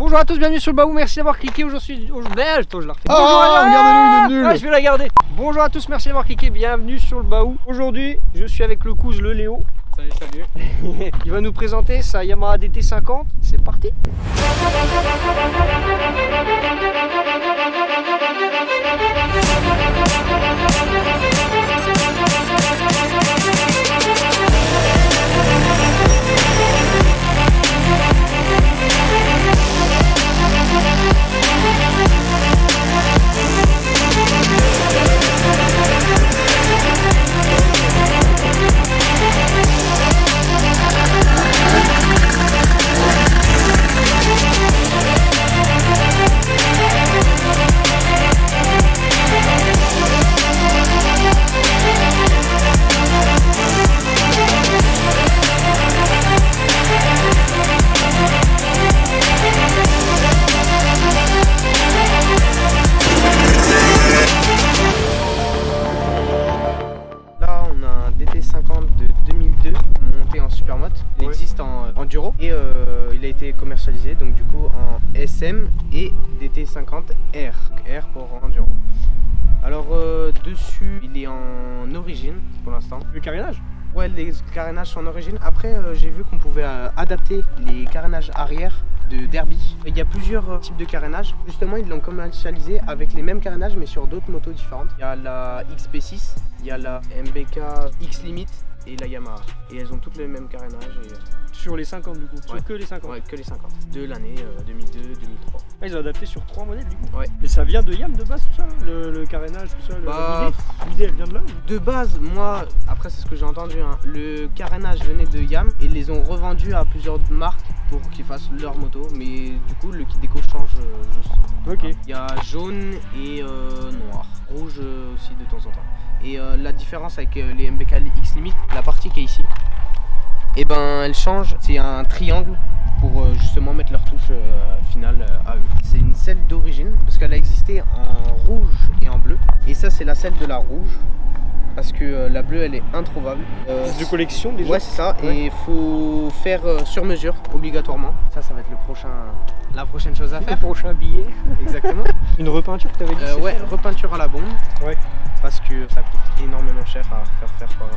Bonjour à tous, bienvenue sur le Baou, merci d'avoir cliqué. Aujourd'hui, je la refais. Bonjour, regardez-le, il est nul. Je vais la garder. Bonjour à tous, merci d'avoir cliqué, bienvenue sur le Baou. Aujourd'hui, je suis avec le cousin, le Léo. Salut, salut. Il va nous présenter sa Yamaha DT50. C'est parti. DT50 de 2002 monté en supermoto. Il existe en enduro et il a été commercialisé donc du coup en SM et DT50R, R pour enduro. Alors dessus il est en origine pour l'instant. Le carénage? Ouais, les carénages sont en origine. Après j'ai vu qu'on pouvait adapter les carénages arrière de derby. Il y a plusieurs types de carénage. Justement, ils l'ont commercialisé avec les mêmes carénages mais sur d'autres motos différentes. Il y a la XP6, il y a la MBK X Limit et la Yamaha. Et elles ont toutes les mêmes carénages. Sur les 50 du coup, ouais. Sur que les 50. Ouais, que les 50. De l'année 2002-2003. Ah, ils ont adapté sur 3 modèles du coup. Ouais. Et ça vient de Yam de base tout ça, le carénage, tout ça, l'idée elle vient de là? De base, moi, après c'est ce que j'ai entendu, hein, le carénage venait de Yam et ils les ont revendus à plusieurs marques pour qu'ils fassent leur moto, mais du coup le kit déco change juste. Ok. Il y a jaune et noir, rouge aussi de temps en temps. Et la différence avec les MBK X Limit, la partie qui est ici, et ben elle change, c'est un triangle pour justement mettre leur touche finale à eux. C'est une selle d'origine parce qu'elle a existé en rouge et en bleu, et ça c'est la selle de la rouge. Parce que la bleue elle est introuvable. C'est de collection déjà? Ouais, c'est ça, ouais. Et il faut faire sur mesure obligatoirement. Ça va être la prochaine chose à faire. Le prochain billet. Exactement. Une repeinture que tu avais dit? Ouais, repeinture à la bombe. Ouais. Parce que ça coûte énormément cher à faire par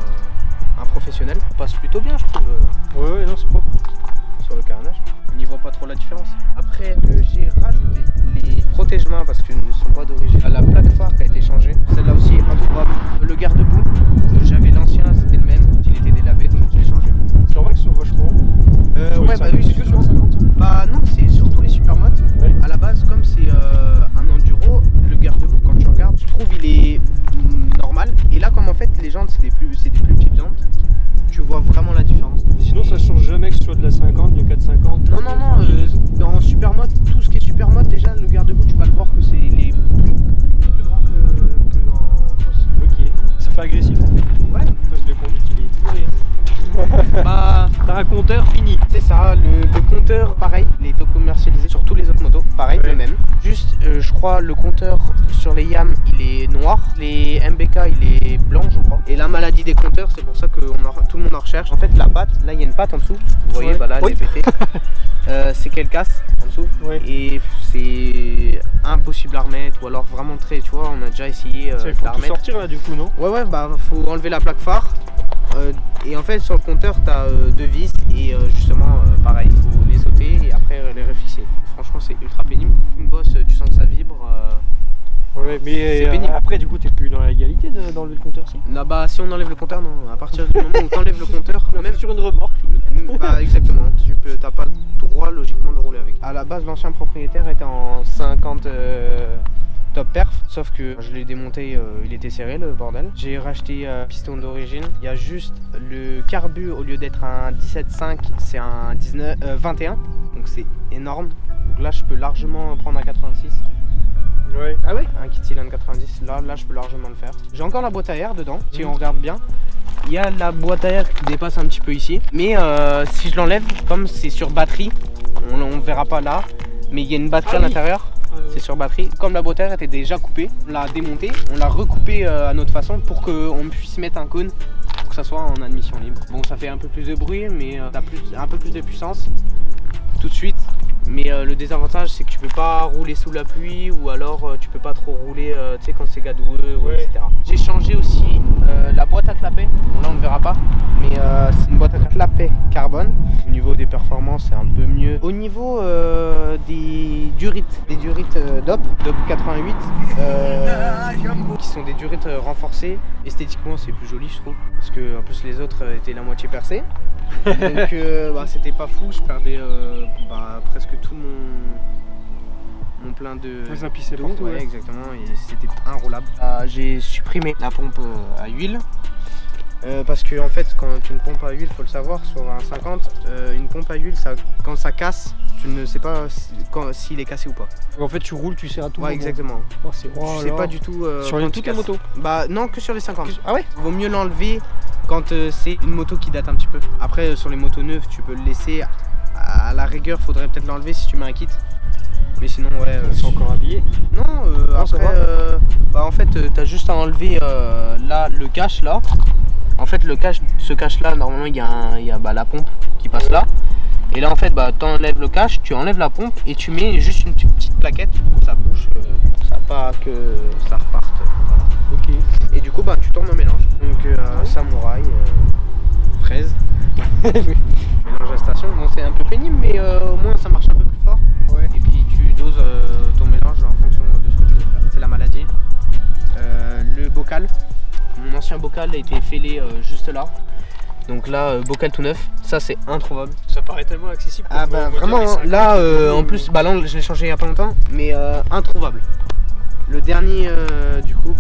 un professionnel. Ça passe plutôt bien je trouve. Ouais, non c'est propre. Sur le carénage. On n'y voit pas trop la différence. Après que j'ai rajouté les protège-mains parce qu'ils ne sont pas d'origine. La plaque phare qui a été changée, celle-là aussi est introuvable. Le garde-boue, j'avais l'ancien, c'était le même, il était délavé donc je l'ai changé. C'est vrai que c'est vachement haut. Ouais, bah oui, c'est que sur 50. Bah non, c'est sur tous les supermotos. Ouais. À la base, comme c'est un enduro, le garde-boue quand tu regardes, je trouve il est normal. Et là, comme en fait les jantes c'est des plus petites jantes, tu vois vraiment la différence. Sinon ça change jamais que ce soit de la 50, de 450. Non, en supermoto, tout ce qui est supermoto, déjà le garde-boue, tu vas le voir que c'est les plus grand que en cross. Ok, ça fait agressif en fait. Ouais. Le poste de conduite il est plus rien. Bah, t'as un compteur fini. C'est ça, le compteur pareil, il est commercialisé sur tous les autres motos, pareil, le même. Juste, je crois, le compteur sur les Yam il est noir, les MBK il est blanc je crois. Et la maladie des compteurs, c'est pour ça que tout le monde en recherche. En fait la patte, là il y a une patte en dessous, vous voyez, bah là elle est pétée. C'est qu'elle casse en dessous, et c'est impossible à remettre, ou alors vraiment très, tu vois, on a déjà essayé il faut tout sortir là du coup, non? Ouais, bah faut enlever la plaque phare. Et en fait sur le compteur tu as deux vis et justement pareil, il faut les ôter et après les refixer. Franchement c'est ultra pénible, une bosse tu sens que ça vibre. Ouais, mais après du coup t'es plus dans la légalité d'enlever le compteur si? Non, bah si on enlève le compteur, non, à partir du moment où tu enlèves le compteur, même sur une remorque fini. Bah exactement, t'as pas le droit logiquement de rouler avec. À la base l'ancien propriétaire était en 50 top perf, sauf que je l'ai démonté, il était serré le bordel. J'ai racheté piston d'origine, il y a juste le carbu, au lieu d'être un 17.5 c'est un 21, donc c'est énorme. Donc là je peux largement prendre un 86. Ouais. Ah ouais? Un kit cylindre 90, là je peux largement le faire. J'ai encore la boîte à air dedans, si on regarde bien. Il y a la boîte à air qui dépasse un petit peu ici. Mais si je l'enlève, comme c'est sur batterie, on verra pas là, mais il y a une batterie à l'intérieur. C'est sur batterie. Comme la boîte à air était déjà coupée, on l'a démontée, on l'a recoupée à notre façon pour qu'on puisse mettre un cône pour que ça soit en admission libre. Bon, ça fait un peu plus de bruit, mais t'as un peu plus de puissance tout de suite. Mais le désavantage c'est que tu peux pas rouler sous la pluie ou alors tu peux pas trop rouler tu sais quand c'est gadoueux ou etc. J'ai changé aussi la boîte à clapet, bon là on ne verra pas, mais c'est une boîte à clapet carbone. Au niveau des performances c'est un peu mieux. Au niveau des durites DOP 88 qui sont des durites renforcées, esthétiquement c'est plus joli je trouve, parce que en plus les autres étaient la moitié percées. Donc c'était pas fou, je perdais presque tout mon plein de d'eau, ouais, exactement, et c'était inroulable. J'ai supprimé la pompe à huile parce que en fait quand une pompe à huile, faut le savoir, sur un 50, une pompe à huile, quand ça casse, tu ne sais pas s'il est cassé ou pas. Donc en fait tu roules, tu serres à tout moment. Exactement. Oh, tu sais pas du tout sur toutes les motos. Bah non, que sur les 50. Ah ouais. Il vaut mieux l'enlever quand c'est une moto qui date un petit peu. Après sur les motos neuves tu peux le laisser, à la rigueur faudrait peut-être l'enlever si tu mets un kit. Mais sinon ouais. Ils sont encore habillés. Non, après en fait t'as juste à enlever là le cache là. En fait ce cache là normalement il y a la pompe qui passe là. Et là en fait t'enlèves le cache, tu enlèves la pompe et tu mets juste une petite plaquette pour que ça bouge, pour ça pas que ça reparte. Voilà. Ok. Et du coup tu tournes un mélange. Donc samouraï, fraise, mélange à station. Bon c'est un peu pénible mais au moins ça marche un peu plus fort. Ouais. Et puis tu doses ton mélange en fonction de ce que tu veux faire. C'est la maladie. Le bocal. Mon ancien bocal a été fêlé juste là. Donc là, bocal tout neuf, ça c'est introuvable. Ça paraît tellement accessible. Ah vraiment, là en plus, là je l'ai changé il y a pas longtemps, mais introuvable. Le dernier, du coup,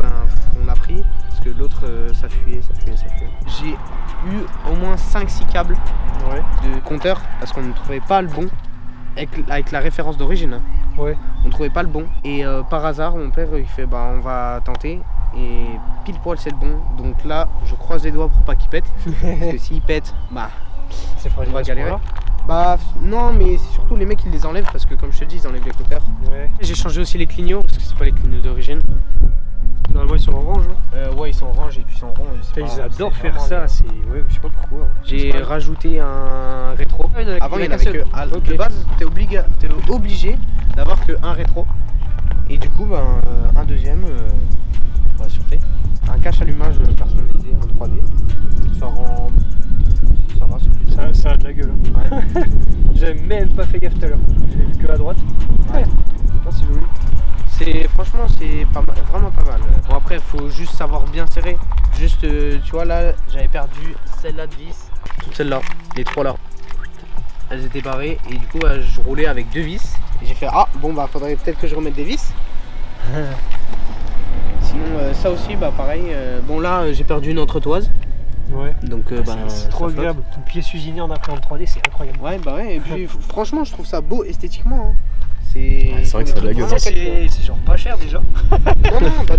on l'a pris, parce que l'autre, ça fuyait. J'ai eu au moins 5-6 câbles de compteur, parce qu'on ne trouvait pas le bon, avec la référence d'origine. Hein. Ouais. On ne trouvait pas le bon, et par hasard, mon père, il fait, on va tenter. Et pile poil c'est le bon, donc là je croise les doigts pour pas qu'il pète, parce que s'il pète, c'est fragile, on va galérer. Non, mais c'est surtout les mecs qui les enlèvent, parce que comme je te dis ils enlèvent les compteurs. Ouais. J'ai changé aussi les clignots, parce que c'est pas les clignots d'origine. Normalement ils sont orange. Ouais, ils sont orange et puis ils sont ronds. Ils adorent faire ça, je sais pas pourquoi. J'ai rajouté un rétro. Avant il y en avait que de base t'es obligé d'avoir que un rétro. Et du coup un deuxième pour la sûreté. Un cache allumage personnalisé en 3D. Ça va, c'est plutôt ça a de la gueule. Ouais. J'avais même pas fait gaffe tout à l'heure. J'ai vu que à droite. Ouais. C'est joli. Franchement c'est vraiment pas mal. Bon après il faut juste savoir bien serrer. Juste tu vois là j'avais perdu celle-là de vis. Toutes celles-là, les trois là. Elles étaient barrées et du coup je roulais avec 2 vis. Et j'ai fait faudrait peut-être que je remette des vis. Sinon ça aussi pareil, bon là j'ai perdu une entretoise. Ouais. Donc c'est trop agréable. Une pièce usinée en imprimante 3D, c'est incroyable. Ouais, et puis franchement je trouve ça beau esthétiquement. Hein. C'est vrai que ça a de la gueule. C'est genre pas cher déjà.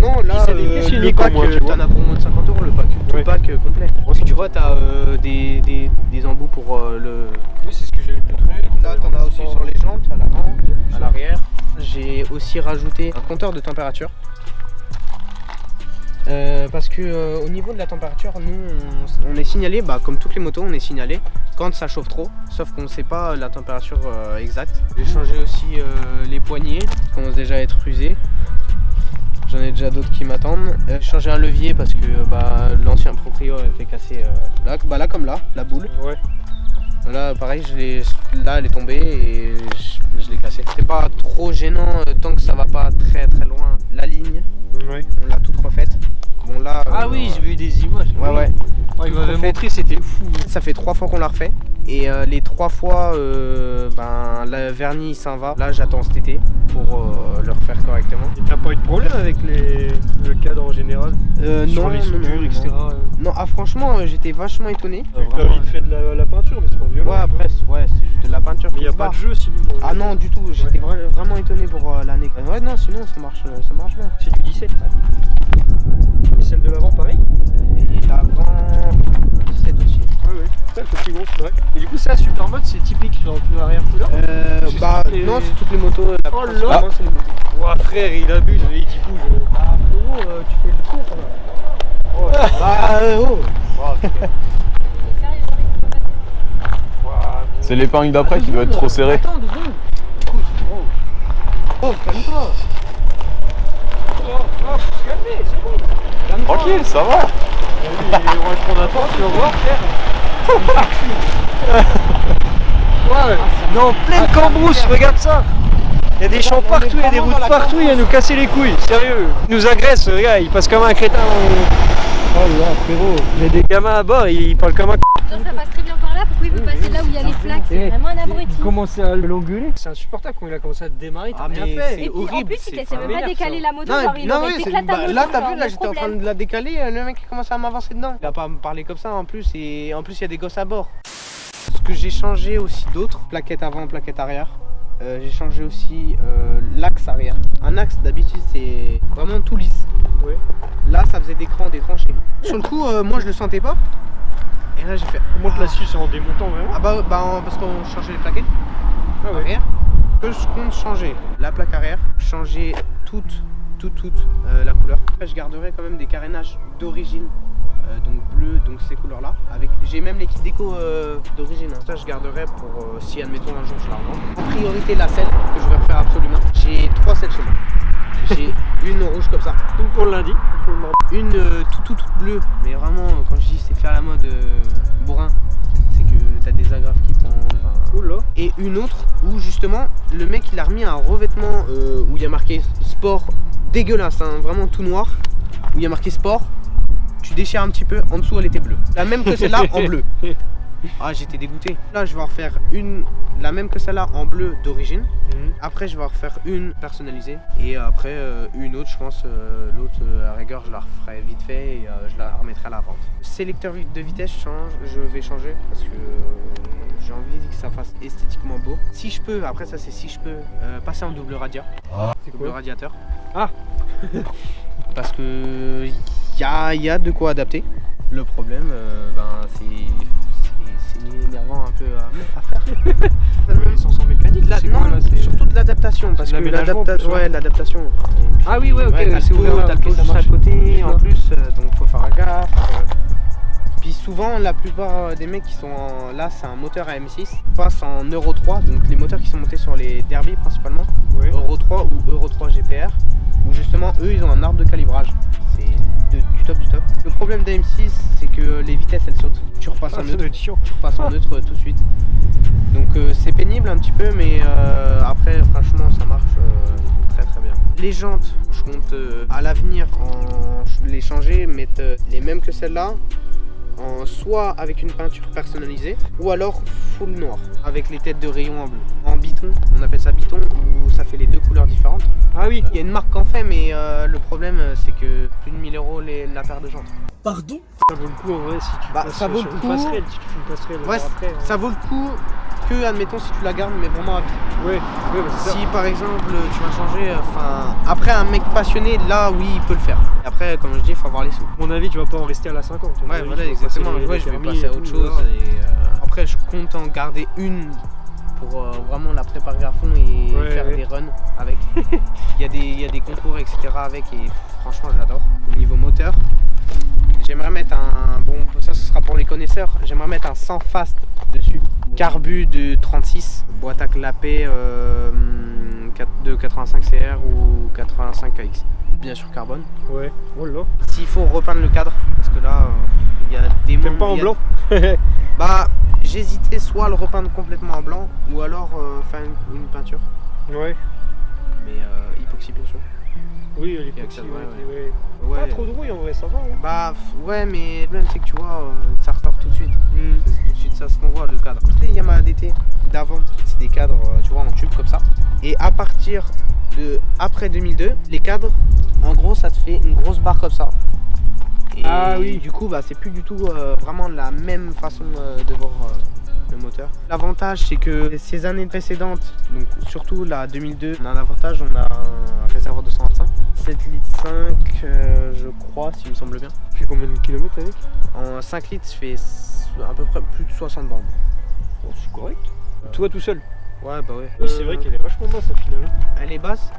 Non, là le pack t'en as pour moins de 50 € le pack. Tout le pack complet. Parce que tu vois t'as des embouts pour le... Oui c'est ce que j'ai vu. Là t'en as aussi sur les jantes, à l'avant, à l'arrière. J'ai aussi rajouté un compteur de température. Parce que au niveau de la température, nous on est signalé, comme toutes les motos on est signalé quand ça chauffe trop, sauf qu'on ne sait pas la température exacte. J'ai changé aussi les poignées, qui commencent déjà à être usées. J'en ai déjà d'autres qui m'attendent. J'ai changé un levier parce que l'ancien proprio avait fait casser là comme là, la boule. Ouais. Là pareil, là elle est tombée et je l'ai cassée. C'est pas trop gênant tant que ça va pas très loin. La ligne, on l'a toute refaite. Bon là. Oui, j'ai vu des images. Ouais. Il m'avait montré, c'était fou. Ça fait 3 fois qu'on l'a refait. Et les 3 fois, le vernis s'en va. Là j'attends cet été pour le refaire correctement. Et t'as pas eu de problème avec le cadre en général sur les soudures, etc. Non, franchement j'étais vachement étonné. T'as vite fait de la peinture, mais c'est pas violent. Ouais, après, c'est juste de la peinture. Mais y a pas de jeu sinon. Ah non, du tout, j'étais vraiment étonné pour l'année. Ouais, non, sinon ça marche bien. C'est du 17. Et celle de l'avant, pareil. Et l'avant, 17 aussi. Ouais. C'est un peu plus gros, c'est vrai. Et du coup, ça, super mode, c'est typique genre pneu arrière couleur. Non, c'est toutes les motos. Oh là, c'est les motos. Ouah, frère, il abuse, il dit bouge. Frérot, tu fais le tour là. C'est l'épingle d'après qui doit être trop serrée. Attends 2 secondes. Oh, calme-toi. Oh, calmez, c'est bon. Calme-toi. Tranquille, ça va. Vas-y, on va se prendre un temps, tu vas voir, frère. Ouais, non, pleine cambrousse, regarde ça. Il y a des champs partout, il y a des routes partout, il y a nous casser les couilles, sérieux. Il nous agresse, regarde, il passe comme un crétin. Oh là, frérot, il y a des gamins à bord, ils parlent comme un Genre ça passe très bien par là, pourquoi il veut passer là où il y a les flaques? C'est vraiment un abruti. Il commençait à l'engueuler. C'est insupportable quand il a commencé à démarrer, t'as rien fait. Et puis en plus il essaie même pas décaler la moto, Non, genre il non, aurait oui, éclaté la moto. là t'as vu, genre, là j'étais en train de la décaler, le mec il commence à m'avancer dedans. Il a pas à me parler comme ça en plus, et en plus il y a des gosses à bord. Ce que j'ai changé aussi d'autres, plaquettes avant, plaquettes arrière. J'ai changé aussi l'axe arrière. Un axe d'habitude c'est vraiment tout lisse. Oui. Là ça faisait des crans, des tranchées. Sur le coup moi je le sentais pas. Et là j'ai fait. Comment te la suce en démontant vraiment? Ah bah parce qu'on changeait les plaquettes arrière. Que je compte changer la plaque arrière, changer toute la couleur. Je garderai quand même des carénages d'origine. Donc bleu, donc ces couleurs là. J'ai même les kits déco d'origine. Ça je garderai pour si admettons un jour je la revends. En priorité la selle que je vais refaire absolument. J'ai 3 selles chez moi. J'ai une rouge comme ça. Une pour le lundi, pour le mardi. Une toute bleue. Mais vraiment quand je dis c'est fait à la mode bourrin, c'est que t'as des agrafes qui pendent. Oula. Et une autre où justement le mec il a remis un revêtement où il y a marqué sport dégueulasse, hein, vraiment tout noir. Où il y a marqué sport. Tu déchires un petit peu, en dessous elle était bleue. La même que celle-là en bleu. Ah j'étais dégoûté. Là je vais en refaire la même que celle-là en bleu d'origine. Après je vais en refaire une personnalisée. Et après une autre je pense, l'autre à rigueur je la referai vite fait et je la remettrai à la vente. Sélecteur de vitesse je vais changer parce que j'ai envie que ça fasse esthétiquement beau. Si je peux, après ça c'est si je peux, passer en double radiateur. C'est Double radiateur. Ah. Parce que il y a de quoi adapter. Le problème, c'est énervant un peu à faire. Ils sont sans mécanique. Surtout de l'adaptation. Parce que l'adaptation. Ah oui, ouais, ok. C'est ouvert, t'as le pot juste à côté en plus, donc faut faire gaffe. Puis souvent, la plupart des mecs qui sont là, c'est un moteur à M6, passe en Euro 3, donc les moteurs qui sont montés sur les derbies principalement, Oui. Euro 3 ou Euro 3 GPR, où justement eux ils ont un arbre de calibrage. C'est du top du top. Le problème d'AM6 c'est que les vitesses elles sautent. Tu repasses en neutre, tout de suite. Donc c'est pénible un petit peu mais après franchement ça marche très très bien. Les jantes, je compte à l'avenir les changer, mettre les mêmes que celles-là. Soit avec une peinture personnalisée ou alors full noir avec les têtes de rayon en bleu. En biton, on appelle ça biton où ça fait les deux couleurs différentes. Ah oui. Il y a une marque qu'en fait mais le problème c'est que plus de 1000 € la paire de jantes. Pardon? Ça vaut le coup en vrai si tu passes ça vaut sur le une coup. passerelle, si tu fais une passerelle Ouais, après. ça vaut le coup que admettons si tu la gardes mais vraiment à vie. Ouais, c'est ça. Si par exemple tu vas changer, après un mec passionné là oui il peut le faire. Et après comme je dis il faut avoir les sous. À mon avis tu vas pas en rester à la 50. Ouais voilà exactement, je vais passer à autre chose et après je compte en garder une pour vraiment la préparer à fond et faire des runs avec. Il y a des concours etc avec et franchement j'adore. Au niveau moteur, j'aimerais mettre ça ce sera pour les connaisseurs, j'aimerais mettre un 100 fast dessus. Carbu de 36, boîte à clapet de 85 CR ou 85 KX. Bien sûr carbone. Ouais, oh là. S'il faut repeindre le cadre, parce que là il y a des T'aimes pas en blanc? Bah j'hésitais soit à le repeindre complètement en blanc ou alors faire une peinture. Ouais. Mais hypoxie bien sûr. Oui, l'époxy, Ouais. Pas trop de rouille en vrai, ça va. Hein. Bah ouais mais le problème c'est que tu vois ça ressort tout de suite. C'est tout de suite ça ce qu'on voit le cadre. Toutes les Yamaha DT d'avant c'est des cadres tu vois en tube comme ça. Et à partir de après 2002 les cadres en gros ça te fait une grosse barre comme ça. Et ah oui. Du coup bah c'est plus du tout vraiment la même façon de voir le moteur. L'avantage c'est que ces années précédentes, donc surtout la 2002, on a un avantage, on a un réservoir de 125, 7 litres 5 je crois si il me semble bien. Tu fais combien de kilomètres avec? En 5 litres je fais à peu près plus de 60 bandes. Oh, c'est correct. Toi tout seul? Ouais bah ouais. Oui c'est vrai qu'elle est vachement basse au final. Elle est basse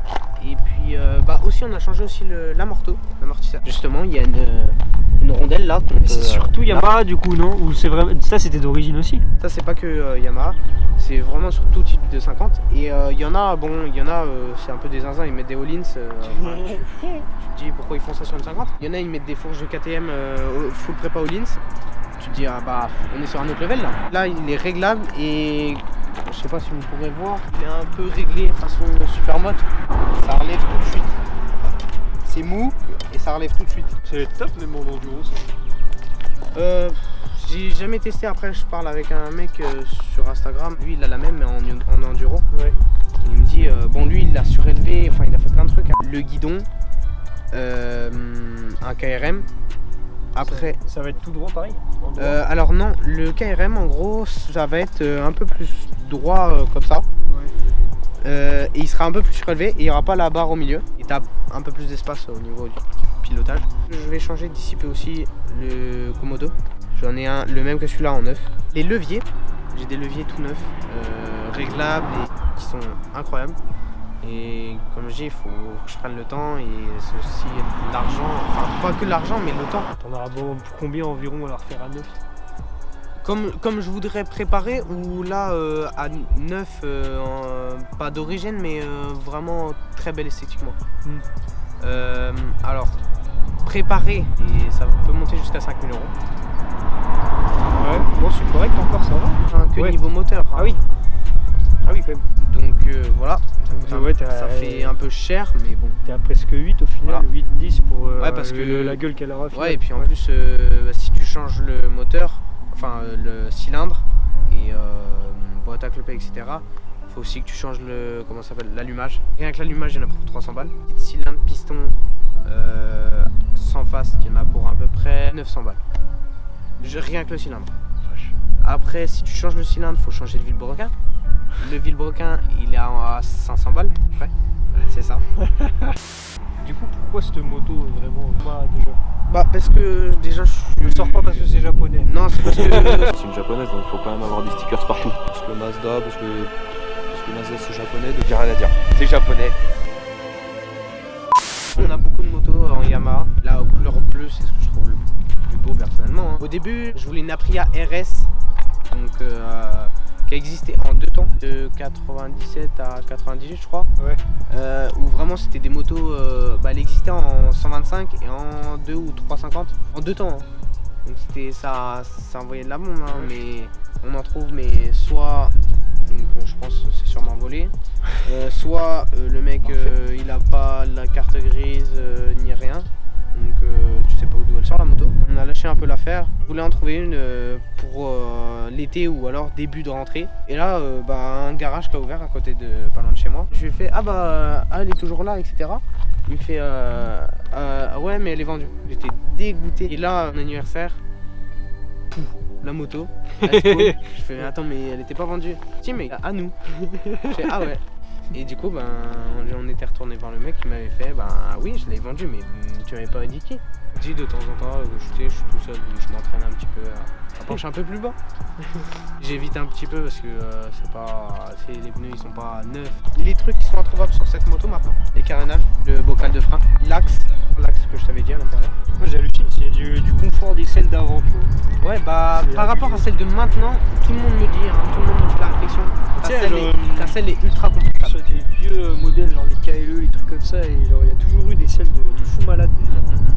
Et puis aussi on a changé aussi l'amortisseur. Justement il y a une rondelle là. C'est surtout Yamaha du coup, non? Ou c'est vrai, ça c'était d'origine aussi? Ça c'est pas que Yamaha, c'est vraiment sur tout type de 50. Et il y en a, c'est un peu des zinzins, ils mettent des all-ins. Tu te dis pourquoi ils font ça sur une 50? Il y en a ils mettent des fourches de KTM full prépa all-ins. Tu te dis on est sur un autre level là. Là il est réglable et je sais pas si vous pourrez voir, il est un peu réglé façon supermoto. Ça relève tout de suite. C'est mou et ça relève tout de suite. C'est top même en enduro ça. J'ai jamais testé, après je parle avec un mec sur Instagram, lui il a la même mais en enduro. Ouais. Il me dit, lui il l'a surélevé, enfin il a fait plein de trucs. Le guidon, un KRM. Après, ça va être tout droit pareil? alors non, le KRM en gros ça va être un peu plus droit comme ça. Ouais. Et il sera un peu plus surélevé et il n'y aura pas la barre au milieu. Et tu as un peu plus d'espace au niveau du pilotage. Je vais changer de dissipé aussi le Komodo. J'en ai un, le même que celui-là en neuf. Les leviers, j'ai des leviers tout neufs, réglables et qui sont incroyables. Et comme je dis, il faut que je prenne le temps et c'est aussi l'argent, enfin pas que l'argent mais le temps. T'en auras pour combien environ à la refaire à neuf? Comme je voudrais préparer, ou là à neuf, pas d'origine mais vraiment très belle esthétiquement. Alors préparer, et ça peut monter jusqu'à 5 000 €. Ouais, bon c'est correct encore, ça va. Enfin, que niveau moteur. Ah oui. Ah oui quand même. Donc voilà, Ouais, ça fait un peu cher mais bon. T'es à presque 8 au final, Voilà. 8-10 pour parce que la gueule qu'elle aura. Ouais, et puis en plus si tu changes le moteur, enfin le cylindre et boîte à cloper etc, faut aussi que tu changes le, comment ça s'appelle, l'allumage. Rien que l'allumage il y en a pour 300 balles. Petite cylindre piston sans face il y en a pour à peu près 900 balles. Rien que le cylindre. Après si tu changes le cylindre faut changer le vilebrequin. Le vilebrequin il est à 500 balles après. C'est ça. Du coup pourquoi cette moto vraiment pas déjà? Parce que déjà je ne sors pas parce que c'est japonais. Non, c'est parce que C'est une japonaise donc il faut quand même avoir des stickers partout. Parce que Mazda, parce que Mazda c'est japonais, donc y a rien à dire. C'est japonais. on a beaucoup de motos en Yamaha. La couleur bleue c'est ce que je trouve le plus beau personnellement. Au début je voulais une Aprilia RS, donc qui a existé en 2 temps, de 97 à 98 je crois. Ouais. Où vraiment c'était des motos, elle existait en 125 et en 2 ou 350, en 2 temps. Hein. Donc c'était ça envoyait de la bombe, hein, mais on en trouve mais soit, donc je pense que c'est sûrement volé, soit le mec il a pas la carte grise ni rien. Donc tu sais pas d'où elle sort la moto. On a lâché un peu l'affaire. Je voulais en trouver une pour l'été ou alors début de rentrée. Et là un garage qui a ouvert à côté de pas loin de chez moi. Je lui ai fait elle est toujours là etc. Il me fait ouais mais elle est vendue. J'étais dégoûté. Et là mon anniversaire, pouf, la moto. Elle se pose. Je fais attends mais elle était pas vendue. Si mais à nous. Je fais ah ouais. Et du coup, on était retourné voir le mec qui m'avait fait oui, je l'ai vendu, mais tu m'avais pas indiqué. Je dis de temps en temps, je suis tout seul, donc je m'entraîne un petit peu à pencher un peu plus bas. J'évite un petit peu parce que les pneus ils sont pas neufs. Les trucs qui sont introuvables sur cette moto maintenant, les carénages, le bocal de frein, l'axe que je t'avais dit à l'intérieur. Moi j'hallucine, c'est du confort des selles d'avant. Ouais par rapport à celle de maintenant, tout le monde me dit, tout le monde me fait la réflexion. Ta selle est ultra confortable. Sur des vieux modèles genre les KLE, les trucs comme ça, et il y a toujours eu des selles de fou malade.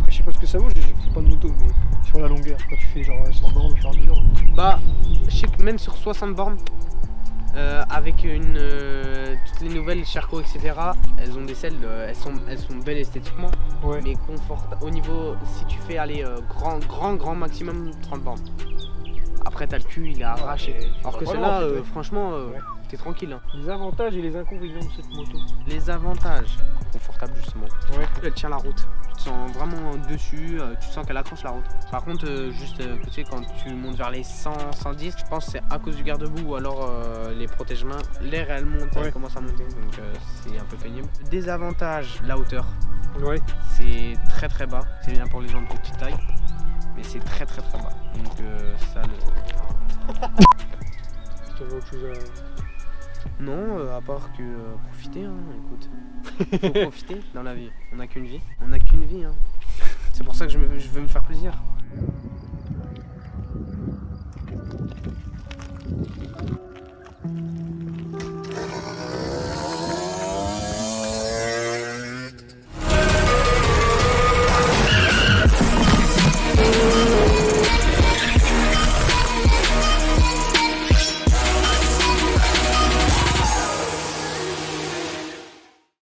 Je sais pas ce que ça vaut, je fais pas de moto, mais sur la longueur, quand tu fais genre 100 bornes, genre 1000 ans. Je sais que même sur 60 bornes, avec toutes les nouvelles Sherco etc, elles ont des selles, elles sont belles esthétiquement, ouais. mais confortables au niveau, si tu fais aller grand maximum 30 bornes. Après t'as le cul, il est arraché. Alors que celle-là, franchement, t'es tranquille. Hein. Les avantages et les inconvénients de cette moto. Les avantages, confortable justement. Ouais. Elle tient la route. Tu te sens vraiment dessus, tu sens qu'elle accroche la route. Par contre, tu sais, quand tu montes vers les 100, 110, je pense que c'est à cause du garde-boue ou alors les protège-mains. L'air elle monte, elle commence à monter, donc c'est un peu pénible. Désavantage, la hauteur. Ouais. C'est très bas. C'est bien pour les gens de petite taille, mais c'est très bas. Donc ça le. T'avais autre chose Non, à part que profiter, hein, écoute. Faut profiter dans la vie. On n'a qu'une vie. On n'a qu'une vie, hein. C'est pour ça que je veux me faire plaisir.